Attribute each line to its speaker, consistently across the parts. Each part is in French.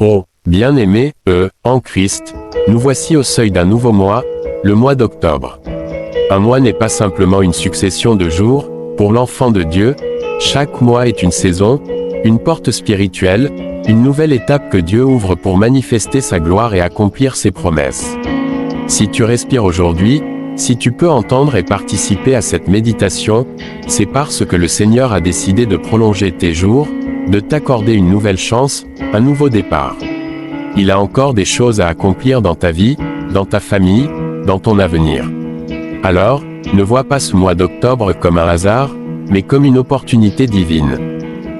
Speaker 1: Oh, bien-aimés, en Christ, nous voici au seuil d'un nouveau mois, le mois d'octobre. Un mois n'est pas simplement une succession de jours, pour l'enfant de Dieu, chaque mois est une saison, une porte spirituelle, une nouvelle étape que Dieu ouvre pour manifester sa gloire et accomplir ses promesses. Si tu respires aujourd'hui, si tu peux entendre et participer à cette méditation, c'est parce que le Seigneur a décidé de prolonger tes jours, de t'accorder une nouvelle chance, un nouveau départ. Il a encore des choses à accomplir dans ta vie, dans ta famille, dans ton avenir. Alors, ne vois pas ce mois d'octobre comme un hasard, mais comme une opportunité divine.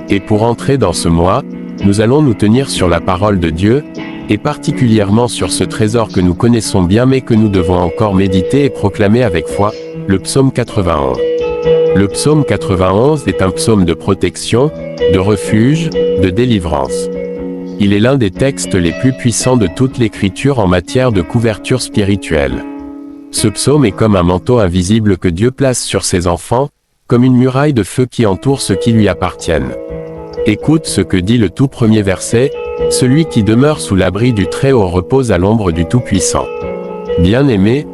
Speaker 1: Et pour entrer dans ce mois, nous allons nous tenir sur la parole de Dieu, et particulièrement sur ce trésor que nous connaissons bien mais que nous devons encore méditer et proclamer avec foi, le psaume 91. Le psaume 91 est un psaume de protection, de refuge, de délivrance. Il est l'un des textes les plus puissants de toute l'Écriture en matière de couverture spirituelle. Ce psaume est comme un manteau invisible que Dieu place sur ses enfants, comme une muraille de feu qui entoure ceux qui lui appartiennent. Écoute ce que dit le tout premier verset, « Celui qui demeure sous l'abri du Très-Haut repose à l'ombre du Tout-Puissant ». Bien-aimés,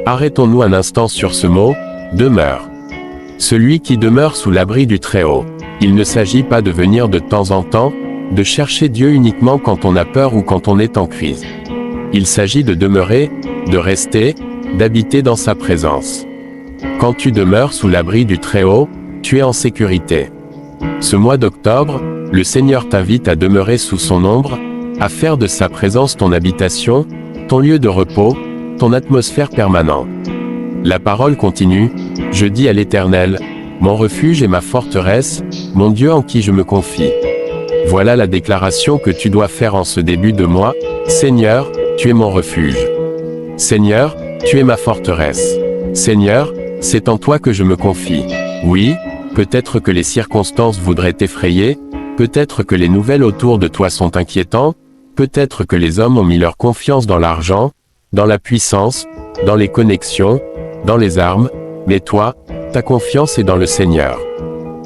Speaker 1: arrêtons-nous un instant sur ce mot, « demeure ». Celui qui demeure sous l'abri du Très-Haut. Il ne s'agit pas de venir de temps en temps, de chercher Dieu uniquement quand on a peur ou quand on est en crise. Il s'agit de demeurer, de rester, d'habiter dans sa présence. Quand tu demeures sous l'abri du Très-Haut, tu es en sécurité. Ce mois d'octobre, le Seigneur t'invite à demeurer sous son ombre, à faire de sa présence ton habitation, ton lieu de repos, ton atmosphère permanente. La parole continue, « Je dis à l'Éternel, mon refuge et ma forteresse, mon Dieu en qui je me confie. » Voilà la déclaration que tu dois faire en ce début de mois, « Seigneur, tu es mon refuge. Seigneur, tu es ma forteresse. Seigneur, c'est en toi que je me confie. » Oui, peut-être que les circonstances voudraient t'effrayer, peut-être que les nouvelles autour de toi sont inquiétantes, peut-être que les hommes ont mis leur confiance dans l'argent, dans la puissance, dans les connexions, dans les armes, mais toi, ta confiance est dans le Seigneur.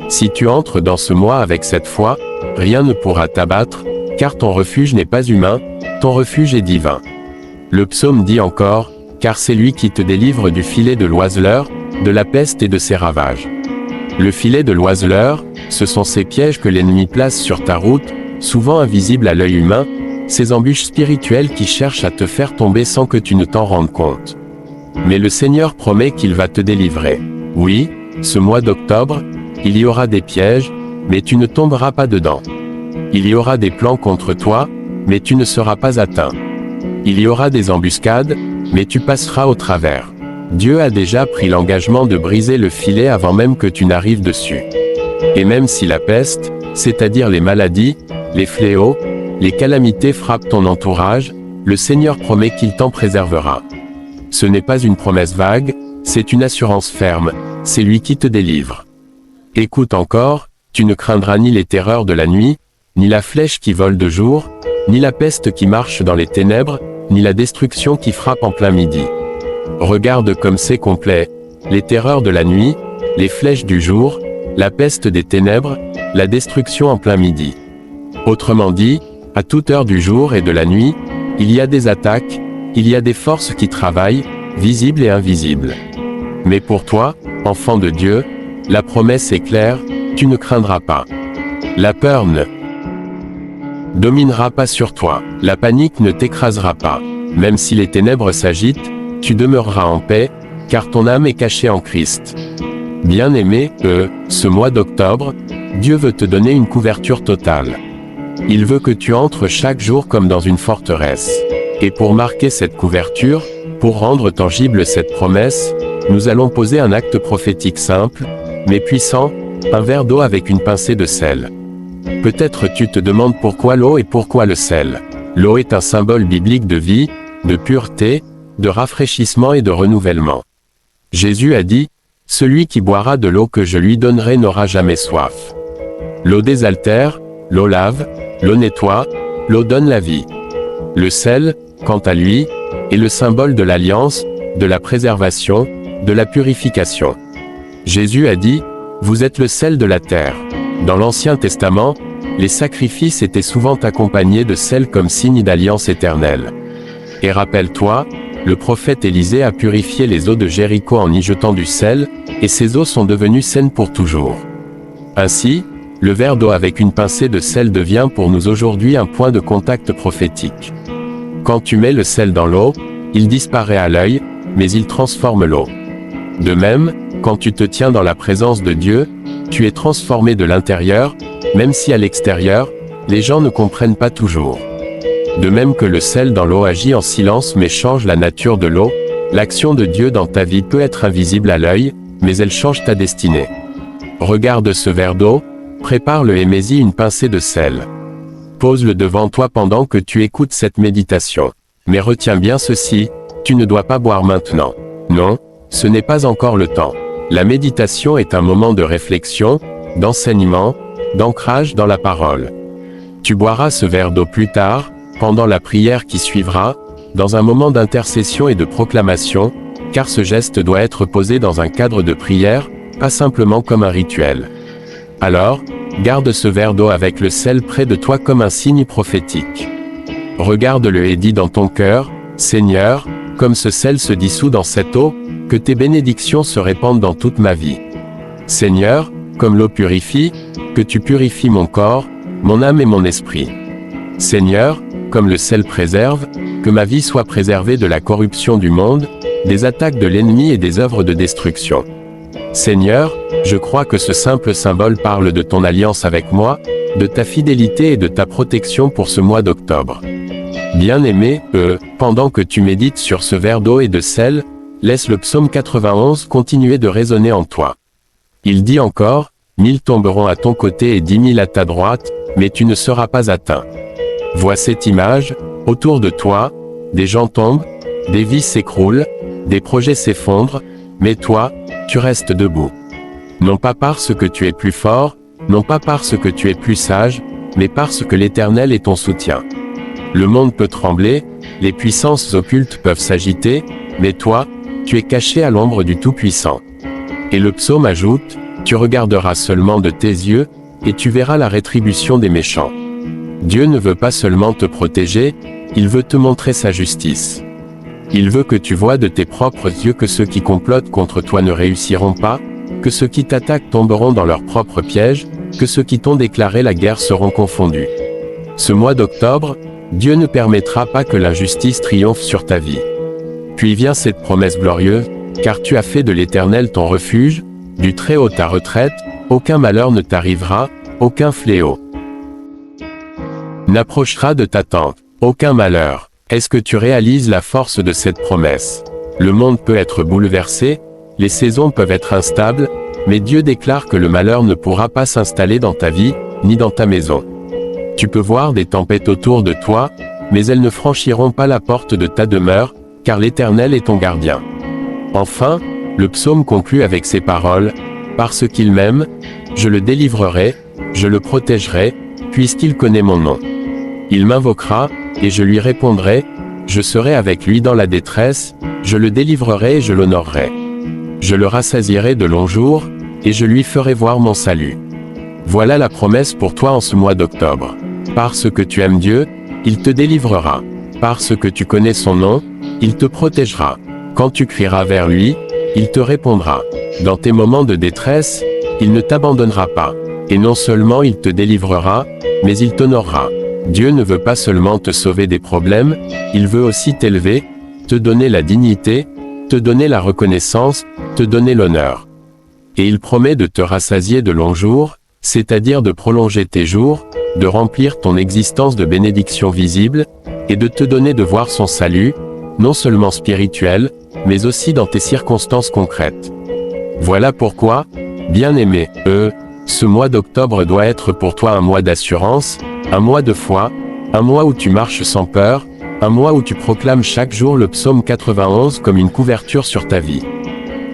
Speaker 1: Si tu entres dans ce mois avec cette foi, rien ne pourra t'abattre, car ton refuge n'est pas humain, ton refuge est divin. Le psaume dit encore, « Car c'est lui qui te délivre du filet de l'oiseleur, de la peste et de ses ravages. » Le filet de l'oiseleur, ce sont ces pièges que l'ennemi place sur ta route, souvent invisibles à l'œil humain, ces embûches spirituelles qui cherchent à te faire tomber sans que tu ne t'en rendes compte. Mais le Seigneur promet qu'il va te délivrer. Oui, ce mois d'octobre, il y aura des pièges, mais tu ne tomberas pas dedans. Il y aura des plans contre toi, mais tu ne seras pas atteint. Il y aura des embuscades, mais tu passeras au travers. Dieu a déjà pris l'engagement de briser le filet avant même que tu n'arrives dessus. Et même si la peste, c'est-à-dire les maladies, les fléaux, les calamités frappent ton entourage, le Seigneur promet qu'il t'en préservera. Ce n'est pas une promesse vague, c'est une assurance ferme, c'est lui qui te délivre. Écoute encore, tu ne craindras ni les terreurs de la nuit, ni la flèche qui vole de jour, ni la peste qui marche dans les ténèbres, ni la destruction qui frappe en plein midi. Regarde comme c'est complet, les terreurs de la nuit, les flèches du jour, la peste des ténèbres, la destruction en plein midi. Autrement dit, à toute heure du jour et de la nuit, il y a des attaques, il y a des forces qui travaillent, visibles et invisibles. Mais pour toi, enfant de Dieu, la promesse est claire, tu ne craindras pas. La peur ne dominera pas sur toi, la panique ne t'écrasera pas. Même si les ténèbres s'agitent, tu demeureras en paix, car ton âme est cachée en Christ. Bien-aimé, ce mois d'octobre, Dieu veut te donner une couverture totale. Il veut que tu entres chaque jour comme dans une forteresse. Et pour marquer cette couverture, pour rendre tangible cette promesse, nous allons poser un acte prophétique simple, mais puissant, un verre d'eau avec une pincée de sel. Peut-être tu te demandes pourquoi l'eau et pourquoi le sel. L'eau est un symbole biblique de vie, de pureté, de rafraîchissement et de renouvellement. Jésus a dit, « Celui qui boira de l'eau que je lui donnerai n'aura jamais soif. » L'eau désaltère, l'eau lave, l'eau nettoie, l'eau donne la vie. Le sel, quant à lui, est le symbole de l'alliance, de la préservation, de la purification. Jésus a dit, « Vous êtes le sel de la terre. » Dans l'Ancien Testament, les sacrifices étaient souvent accompagnés de sel comme signe d'alliance éternelle. Et rappelle-toi, le prophète Élisée a purifié les eaux de Jéricho en y jetant du sel, et ces eaux sont devenues saines pour toujours. Ainsi, le verre d'eau avec une pincée de sel devient pour nous aujourd'hui un point de contact prophétique. Quand tu mets le sel dans l'eau, il disparaît à l'œil, mais il transforme l'eau. De même, quand tu te tiens dans la présence de Dieu, tu es transformé de l'intérieur, même si à l'extérieur, les gens ne comprennent pas toujours. De même que le sel dans l'eau agit en silence mais change la nature de l'eau, l'action de Dieu dans ta vie peut être invisible à l'œil, mais elle change ta destinée. Regarde ce verre d'eau, prépare-le et mets-y une pincée de sel. Pose-le devant toi pendant que tu écoutes cette méditation. Mais retiens bien ceci, tu ne dois pas boire maintenant. Non, ce n'est pas encore le temps. La méditation est un moment de réflexion, d'enseignement, d'ancrage dans la parole. Tu boiras ce verre d'eau plus tard, pendant la prière qui suivra, dans un moment d'intercession et de proclamation, car ce geste doit être posé dans un cadre de prière, pas simplement comme un rituel. Alors, garde ce verre d'eau avec le sel près de toi comme un signe prophétique. Regarde-le et dis dans ton cœur, Seigneur, comme ce sel se dissout dans cette eau, que tes bénédictions se répandent dans toute ma vie. Seigneur, comme l'eau purifie, que tu purifies mon corps, mon âme et mon esprit. Seigneur, comme le sel préserve, que ma vie soit préservée de la corruption du monde, des attaques de l'ennemi et des œuvres de destruction. Seigneur, je crois que ce simple symbole parle de ton alliance avec moi, de ta fidélité et de ta protection pour ce mois d'octobre. Bien-aimé, pendant que tu médites sur ce verre d'eau et de sel, laisse le psaume 91 continuer de résonner en toi. Il dit encore, 1000 tomberont à ton côté et 10 000 à ta droite, mais tu ne seras pas atteint. Vois cette image, autour de toi, des gens tombent, des vies s'écroulent, des projets s'effondrent, mais toi, tu restes debout. Non pas parce que tu es plus fort, non pas parce que tu es plus sage, mais parce que l'Éternel est ton soutien. Le monde peut trembler, les puissances occultes peuvent s'agiter, mais toi, tu es caché à l'ombre du Tout-Puissant. Et le psaume ajoute, tu regarderas seulement de tes yeux, et tu verras la rétribution des méchants. Dieu ne veut pas seulement te protéger, il veut te montrer sa justice. Il veut que tu vois de tes propres yeux que ceux qui complotent contre toi ne réussiront pas, que ceux qui t'attaquent tomberont dans leurs propres pièges, que ceux qui t'ont déclaré la guerre seront confondus. Ce mois d'octobre, Dieu ne permettra pas que l'injustice triomphe sur ta vie. Puis vient cette promesse glorieuse, car tu as fait de l'Éternel ton refuge, du Très-Haut ta retraite, aucun malheur ne t'arrivera, aucun fléau n'approchera de ta tente, aucun malheur. Est-ce que tu réalises la force de cette promesse? Le monde peut être bouleversé, les saisons peuvent être instables, mais Dieu déclare que le malheur ne pourra pas s'installer dans ta vie, ni dans ta maison. Tu peux voir des tempêtes autour de toi, mais elles ne franchiront pas la porte de ta demeure, car l'Éternel est ton gardien. Enfin, le psaume conclut avec ces paroles, « Parce qu'il m'aime, je le délivrerai, je le protégerai, puisqu'il connaît mon nom. Il m'invoquera, et je lui répondrai, je serai avec lui dans la détresse, je le délivrerai et je l'honorerai. Je le rassasierai de longs jours, et je lui ferai voir mon salut. » Voilà la promesse pour toi en ce mois d'octobre. Parce que tu aimes Dieu, il te délivrera. Parce que tu connais son nom, il te protégera. Quand tu crieras vers lui, il te répondra. Dans tes moments de détresse, il ne t'abandonnera pas. Et non seulement il te délivrera, mais il t'honorera. Dieu ne veut pas seulement te sauver des problèmes, il veut aussi t'élever, te donner la dignité, te donner la reconnaissance, te donner l'honneur. Et il promet de te rassasier de longs jours, c'est-à-dire de prolonger tes jours, de remplir ton existence de bénédictions visibles, et de te donner de voir son salut, non seulement spirituel, mais aussi dans tes circonstances concrètes. Voilà pourquoi, bien-aimé, ce mois d'octobre doit être pour toi un mois d'assurance, un mois de foi, un mois où tu marches sans peur, un mois où tu proclames chaque jour le psaume 91 comme une couverture sur ta vie.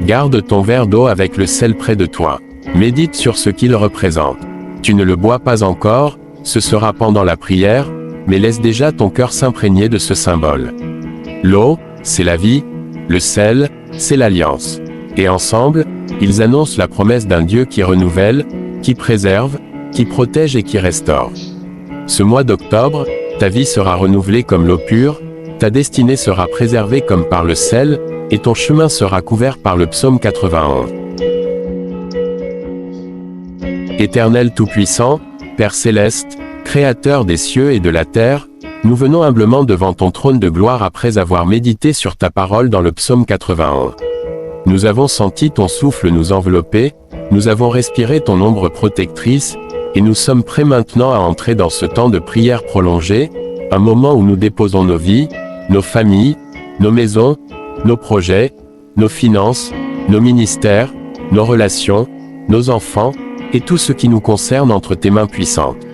Speaker 1: Garde ton verre d'eau avec le sel près de toi. Médite sur ce qu'il représente. Tu ne le bois pas encore, ce sera pendant la prière, mais laisse déjà ton cœur s'imprégner de ce symbole. L'eau, c'est la vie, le sel, c'est l'alliance. Et ensemble, ils annoncent la promesse d'un Dieu qui renouvelle, qui préserve, qui protège et qui restaure. Ce mois d'octobre, ta vie sera renouvelée comme l'eau pure, ta destinée sera préservée comme par le sel, et ton chemin sera couvert par le psaume 91. Éternel Tout-Puissant, Père Céleste, Créateur des cieux et de la terre, nous venons humblement devant ton trône de gloire après avoir médité sur ta parole dans le psaume 91. Nous avons senti ton souffle nous envelopper, nous avons respiré ton ombre protectrice, et nous sommes prêts maintenant à entrer dans ce temps de prière prolongée, un moment où nous déposons nos vies, nos familles, nos maisons, nos projets, nos finances, nos ministères, nos relations, nos enfants, et tout ce qui nous concerne entre tes mains puissantes.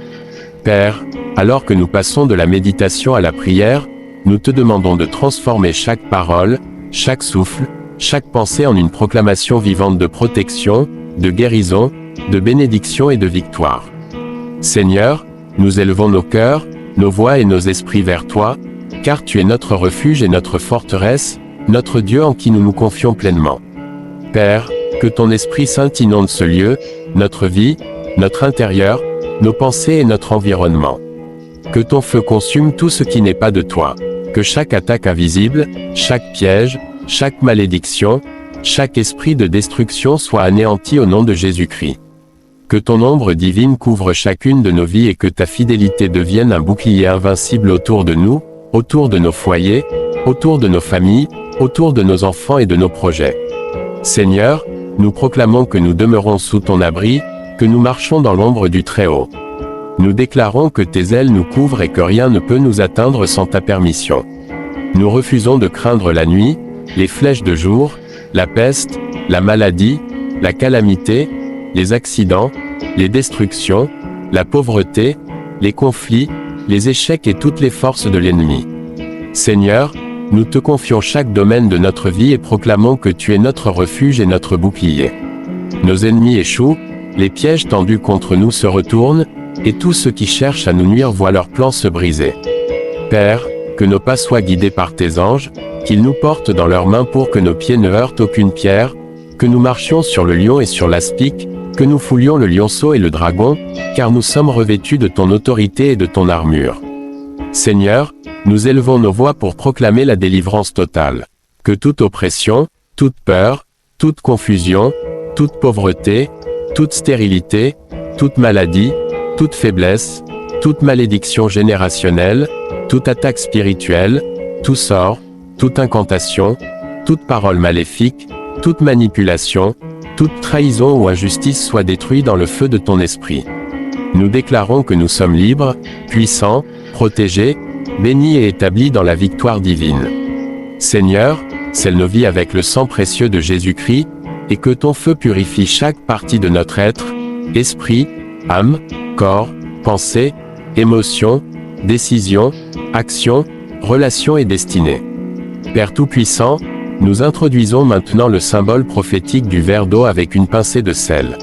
Speaker 1: Père, alors que nous passons de la méditation à la prière, nous te demandons de transformer chaque parole, chaque souffle, chaque pensée en une proclamation vivante de protection, de guérison, de bénédiction et de victoire. Seigneur, nous élevons nos cœurs, nos voix et nos esprits vers toi, car tu es notre refuge et notre forteresse, notre Dieu en qui nous nous confions pleinement. Père, que ton Esprit Saint inonde ce lieu, notre vie, notre intérieur, nos pensées et notre environnement. Que ton feu consume tout ce qui n'est pas de toi. Que chaque attaque invisible, chaque piège, chaque malédiction, chaque esprit de destruction soit anéanti au nom de Jésus-Christ. Que ton ombre divine couvre chacune de nos vies et que ta fidélité devienne un bouclier invincible autour de nous, autour de nos foyers, autour de nos familles, autour de nos enfants et de nos projets. Seigneur, nous proclamons que nous demeurons sous ton abri, que nous marchons dans l'ombre du Très-Haut. Nous déclarons que tes ailes nous couvrent et que rien ne peut nous atteindre sans ta permission. Nous refusons de craindre la nuit, les flèches de jour, la peste, la maladie, la calamité, les accidents, les destructions, la pauvreté, les conflits, les échecs et toutes les forces de l'ennemi. Seigneur, nous te confions chaque domaine de notre vie et proclamons que tu es notre refuge et notre bouclier. Nos ennemis échouent, les pièges tendus contre nous se retournent, et tous ceux qui cherchent à nous nuire voient leurs plans se briser. Père, que nos pas soient guidés par tes anges, qu'ils nous portent dans leurs mains pour que nos pieds ne heurtent aucune pierre, que nous marchions sur le lion et sur l'aspic, que nous foulions le lionceau et le dragon, car nous sommes revêtus de ton autorité et de ton armure. Seigneur, nous élevons nos voix pour proclamer la délivrance totale. Que toute oppression, toute peur, toute confusion, toute pauvreté, toute stérilité, toute maladie, toute faiblesse, toute malédiction générationnelle, toute attaque spirituelle, tout sort, toute incantation, toute parole maléfique, toute manipulation, toute trahison ou injustice soit détruite dans le feu de ton esprit. Nous déclarons que nous sommes libres, puissants, protégés, bénis et établis dans la victoire divine. Seigneur, scelle nos vies avec le sang précieux de Jésus-Christ, et que ton feu purifie chaque partie de notre être, esprit, âme, corps, pensée, émotion, décision, action, relation et destinée. Père Tout-Puissant, nous introduisons maintenant le symbole prophétique du verre d'eau avec une pincée de sel.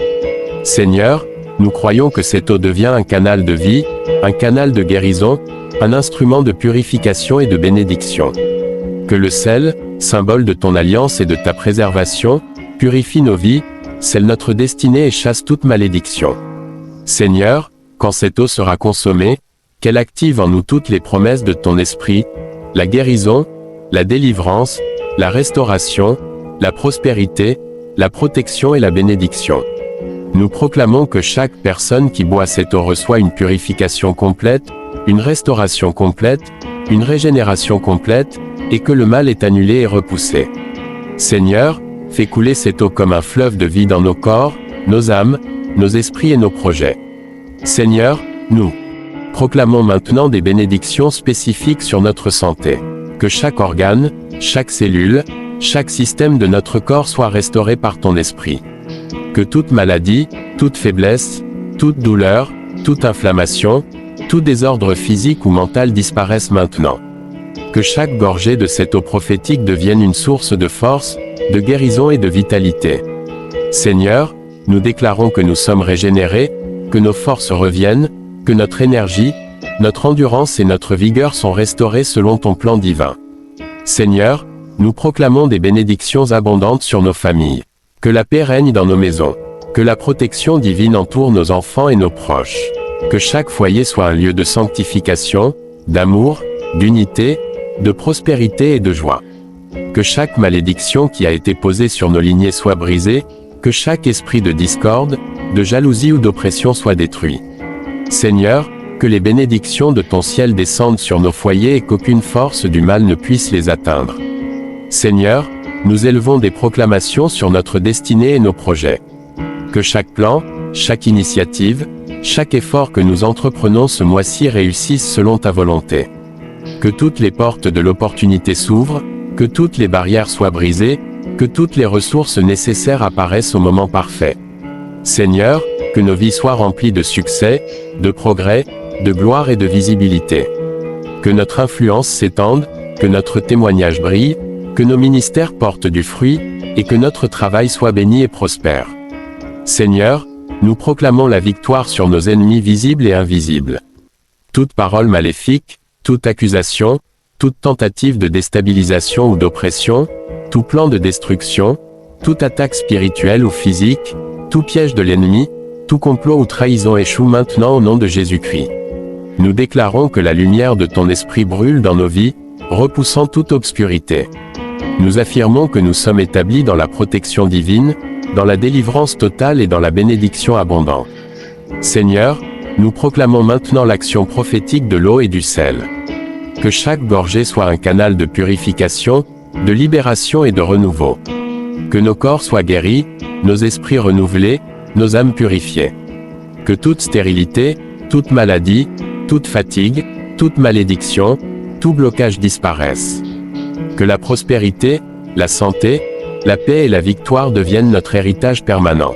Speaker 1: Seigneur, nous croyons que cette eau devient un canal de vie, un canal de guérison, un instrument de purification et de bénédiction. Que le sel, symbole de ton alliance et de ta préservation, purifie nos vies, scelle notre destinée et chasse toute malédiction. Seigneur, quand cette eau sera consommée, qu'elle active en nous toutes les promesses de ton esprit, la guérison, la délivrance, la restauration, la prospérité, la protection et la bénédiction. Nous proclamons que chaque personne qui boit cette eau reçoit une purification complète, une restauration complète, une régénération complète, et que le mal est annulé et repoussé. Seigneur, fais couler cette eau comme un fleuve de vie dans nos corps, nos âmes, nos esprits et nos projets. Seigneur, nous proclamons maintenant des bénédictions spécifiques sur notre santé. Que chaque organe, chaque cellule, chaque système de notre corps soit restauré par ton esprit. Que toute maladie, toute faiblesse, toute douleur, toute inflammation, tout désordre physique ou mental disparaisse maintenant. Que chaque gorgée de cette eau prophétique devienne une source de force, de guérison et de vitalité. Seigneur, nous déclarons que nous sommes régénérés, que nos forces reviennent, que notre énergie, notre endurance et notre vigueur sont restaurées selon ton plan divin. Seigneur, nous proclamons des bénédictions abondantes sur nos familles. Que la paix règne dans nos maisons. Que la protection divine entoure nos enfants et nos proches. Que chaque foyer soit un lieu de sanctification, d'amour, d'unité, de prospérité et de joie. Que chaque malédiction qui a été posée sur nos lignées soit brisée, que chaque esprit de discorde, de jalousie ou d'oppression soit détruit. Seigneur, que les bénédictions de ton ciel descendent sur nos foyers et qu'aucune force du mal ne puisse les atteindre. Seigneur, nous élevons des proclamations sur notre destinée et nos projets. Que chaque plan, chaque initiative, chaque effort que nous entreprenons ce mois-ci réussisse selon ta volonté. Que toutes les portes de l'opportunité s'ouvrent, que toutes les barrières soient brisées, que toutes les ressources nécessaires apparaissent au moment parfait. Seigneur, que nos vies soient remplies de succès, de progrès, de gloire et de visibilité. Que notre influence s'étende, que notre témoignage brille, que nos ministères portent du fruit, et que notre travail soit béni et prospère. Seigneur, nous proclamons la victoire sur nos ennemis visibles et invisibles. Toute parole maléfique, toute accusation, toute tentative de déstabilisation ou d'oppression, tout plan de destruction, toute attaque spirituelle ou physique, tout piège de l'ennemi, tout complot ou trahison échoue maintenant au nom de Jésus-Christ. Nous déclarons que la lumière de ton esprit brûle dans nos vies, repoussant toute obscurité. Nous affirmons que nous sommes établis dans la protection divine, dans la délivrance totale et dans la bénédiction abondante. Seigneur, nous proclamons maintenant l'action prophétique de l'eau et du sel. Que chaque gorgée soit un canal de purification, de libération et de renouveau. Que nos corps soient guéris, nos esprits renouvelés, nos âmes purifiées. Que toute stérilité, toute maladie, toute fatigue, toute malédiction, tout blocage disparaisse. Que la prospérité, la santé, la paix et la victoire deviennent notre héritage permanent.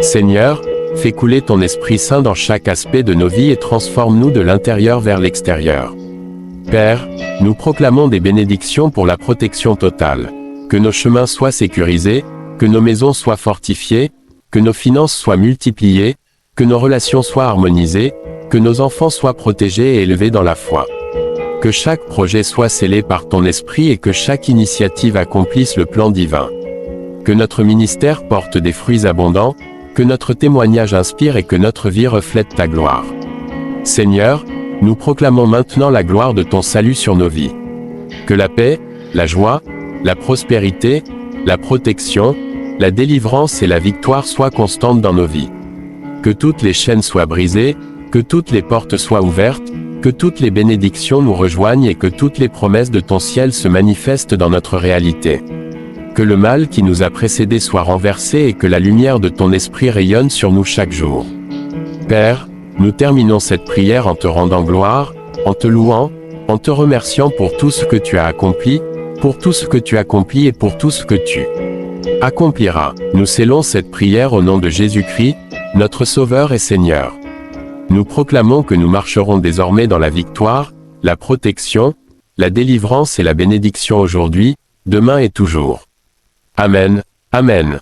Speaker 1: Seigneur, fais couler ton Esprit Saint dans chaque aspect de nos vies et transforme-nous de l'intérieur vers l'extérieur. Père, nous proclamons des bénédictions pour la protection totale. Que nos chemins soient sécurisés, que nos maisons soient fortifiées, que nos finances soient multipliées, que nos relations soient harmonisées, que nos enfants soient protégés et élevés dans la foi. Que chaque projet soit scellé par ton esprit et que chaque initiative accomplisse le plan divin. Que notre ministère porte des fruits abondants, que notre témoignage inspire et que notre vie reflète ta gloire. Seigneur, nous proclamons maintenant la gloire de ton salut sur nos vies. Que la paix, la joie, la prospérité, la protection, la délivrance et la victoire soient constantes dans nos vies. Que toutes les chaînes soient brisées, que toutes les portes soient ouvertes, que toutes les bénédictions nous rejoignent et que toutes les promesses de ton ciel se manifestent dans notre réalité. Que le mal qui nous a précédés soit renversé et que la lumière de ton esprit rayonne sur nous chaque jour. Père, nous terminons cette prière en te rendant gloire, en te louant, en te remerciant pour tout ce que tu as accompli, pour tout ce que tu accomplis et pour tout ce que tu accompliras. Nous scellons cette prière au nom de Jésus-Christ, notre Sauveur et Seigneur. Nous proclamons que nous marcherons désormais dans la victoire, la protection, la délivrance et la bénédiction aujourd'hui, demain et toujours. Amen. Amen.